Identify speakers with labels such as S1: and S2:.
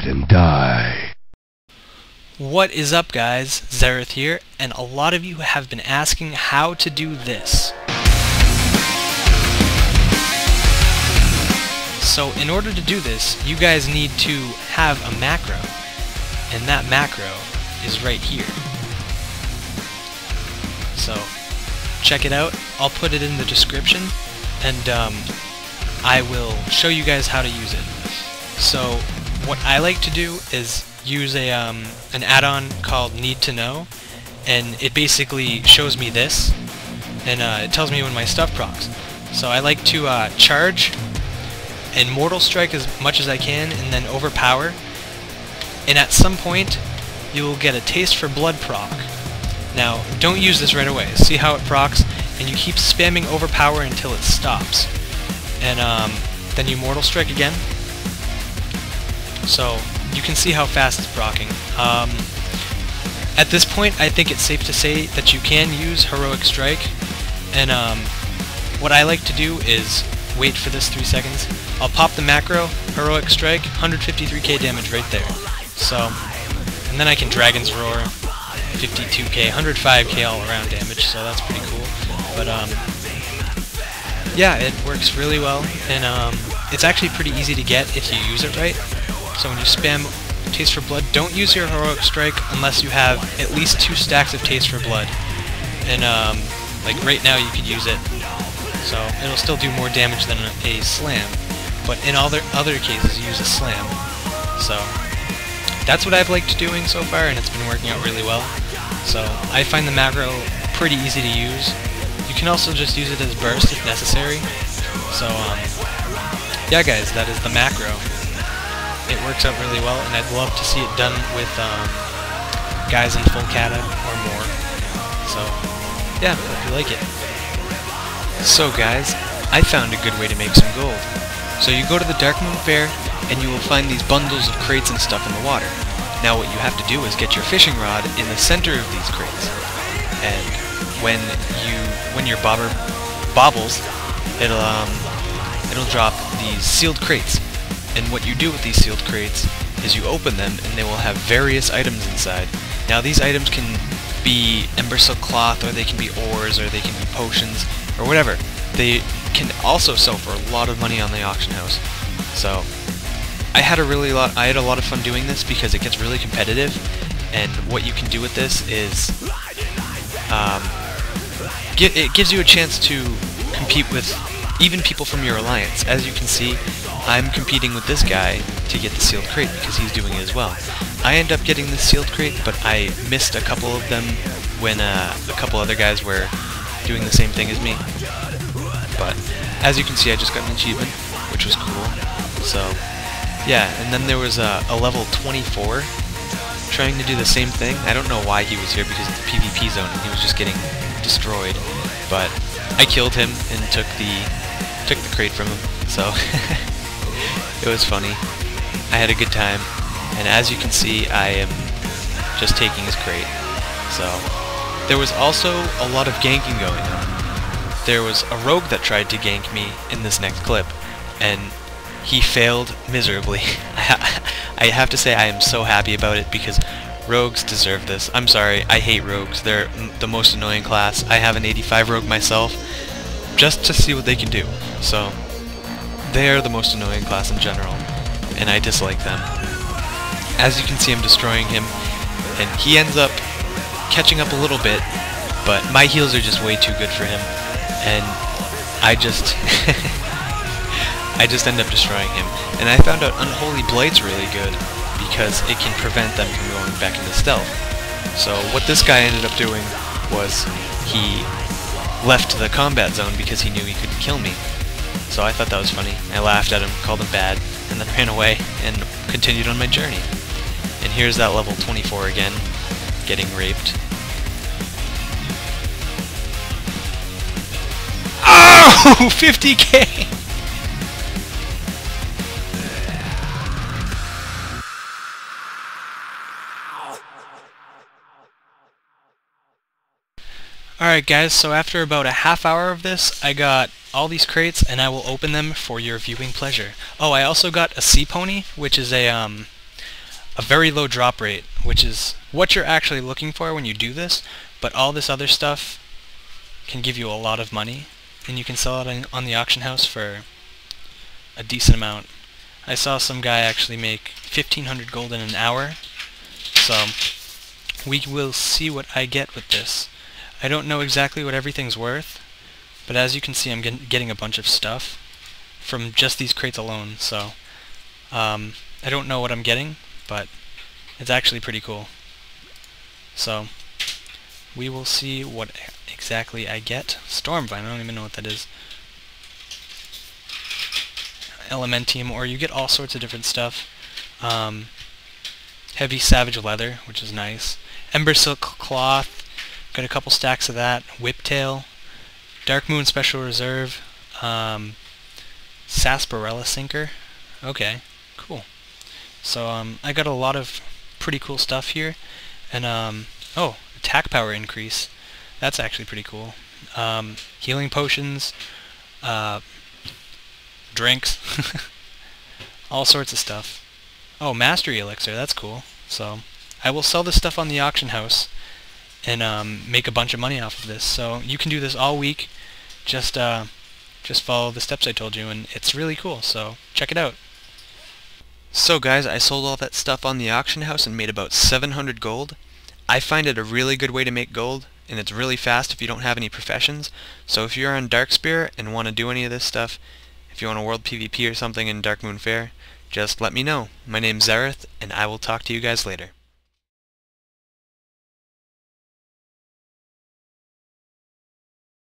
S1: Let him die.
S2: What is up, guys? Zeryth here, and a lot of you have been asking how to do this. So in order to do this, you guys need to have a macro, and that macro is right here. So check it out. I'll put it in the description, and I will show you guys how to use it. So what I like to do is use an add-on called Need to Know, and it basically shows me this, and it tells me when my stuff procs. So I like to charge and Mortal Strike as much as I can, and then overpower, and at some point you will get a Taste for Blood proc. Now don't use this right away, see how it procs, and you keep spamming overpower until it stops, and then you Mortal Strike again. So you can see how fast it's proccing. At this point, I think it's safe to say that you can use Heroic Strike, and what I like to do is wait for this 3 seconds. I'll pop the macro, Heroic Strike, 153k damage right there. So, and then I can Dragon's Roar, 52k, 105k all around damage, so that's pretty cool. But yeah, it works really well, and it's actually pretty easy to get if you use it right. So when you spam Taste for Blood, don't use your Heroic Strike unless you have at least 2 stacks of Taste for Blood. And like right now you could use it, so it'll still do more damage than a slam. But in other cases you use a slam. So that's what I've liked doing so far, and it's been working out really well. So I find the macro pretty easy to use. You can also just use it as burst if necessary. So yeah guys, that is the macro. It works out really well, and I'd love to see it done with guys in full kata or more. So yeah, hope you like it. So guys, I found a good way to make some gold. So you go to the Darkmoon Fair, and you will find these bundles of crates and stuff in the water. Now what you have to do is get your fishing rod in the center of these crates, and when your bobber bobbles, it'll drop these sealed crates. And what you do with these sealed crates is you open them, and they will have various items inside. Now these items can be Ember Silk Cloth, or they can be ores, or they can be potions, or whatever. They can also sell for a lot of money on the auction house. So I had a lot of fun doing this because it gets really competitive, and what you can do with this is it gives you a chance to compete with even people from your alliance. As you can see, I'm competing with this guy to get the sealed crate because he's doing it as well. I end up getting the sealed crate, but I missed a couple of them when a couple other guys were doing the same thing as me. But as you can see, I just got an achievement, which was cool. So yeah, and then there was a level 24 trying to do the same thing. I don't know why he was here, because it's the PvP zone and he was just getting destroyed. But I killed him and took the crate from him. So it was funny. I had a good time, and as you can see, I am just taking his crate. So there was also a lot of ganking going on. There was a rogue that tried to gank me in this next clip, and he failed miserably. I have to say I am so happy about it, because rogues deserve this. I'm sorry, I hate rogues. They're the most annoying class. I have an 85 rogue myself, just to see what they can do. So they are the most annoying class in general, and I dislike them. As you can see, I'm destroying him, and he ends up catching up a little bit, but my heals are just way too good for him, and I just I just end up destroying him. And I found out Unholy Blight's really good, because it can prevent them from going back into stealth. So what this guy ended up doing was he left the combat zone because he knew he couldn't kill me. So I thought that was funny. I laughed at him, called him bad, and then ran away and continued on my journey. And here's that level 24 again, getting raped. Oh! 50k! Alright guys, so after about a half hour of this, I got all these crates, and I will open them for your viewing pleasure. Oh, I also got a sea pony, which is a a very low drop rate, which is what you're actually looking for when you do this, but all this other stuff can give you a lot of money, and you can sell it on the auction house for a decent amount. I saw some guy actually make 1,500 gold in an hour, so we will see what I get with this. I don't know exactly what everything's worth, but as you can see I'm getting a bunch of stuff from just these crates alone, so I don't know what I'm getting, but it's actually pretty cool. So we will see what exactly I get. Stormvine, I don't even know what that is. Elementium, or you get all sorts of different stuff. Heavy Savage Leather, which is nice. Ember Silk Cloth, got a couple stacks of that. Whiptail, Dark Moon Special Reserve, Sarsaparilla Sinker. Okay, cool. So I got a lot of pretty cool stuff here, and oh, attack power increase. That's actually pretty cool. Healing potions, drinks, all sorts of stuff. Oh, Mastery Elixir, that's cool. So I will sell this stuff on the auction house and make a bunch of money off of this. So you can do this all week. Just follow the steps I told you, and it's really cool. So check it out. So guys, I sold all that stuff on the auction house and made about 700 gold. I find it a really good way to make gold, and it's really fast if you don't have any professions. So if you're on Dark Spirit and want to do any of this stuff, if you want a world PvP or something in Dark Moon Fair, just let me know. My name's Zeryth, and I will talk to you guys later.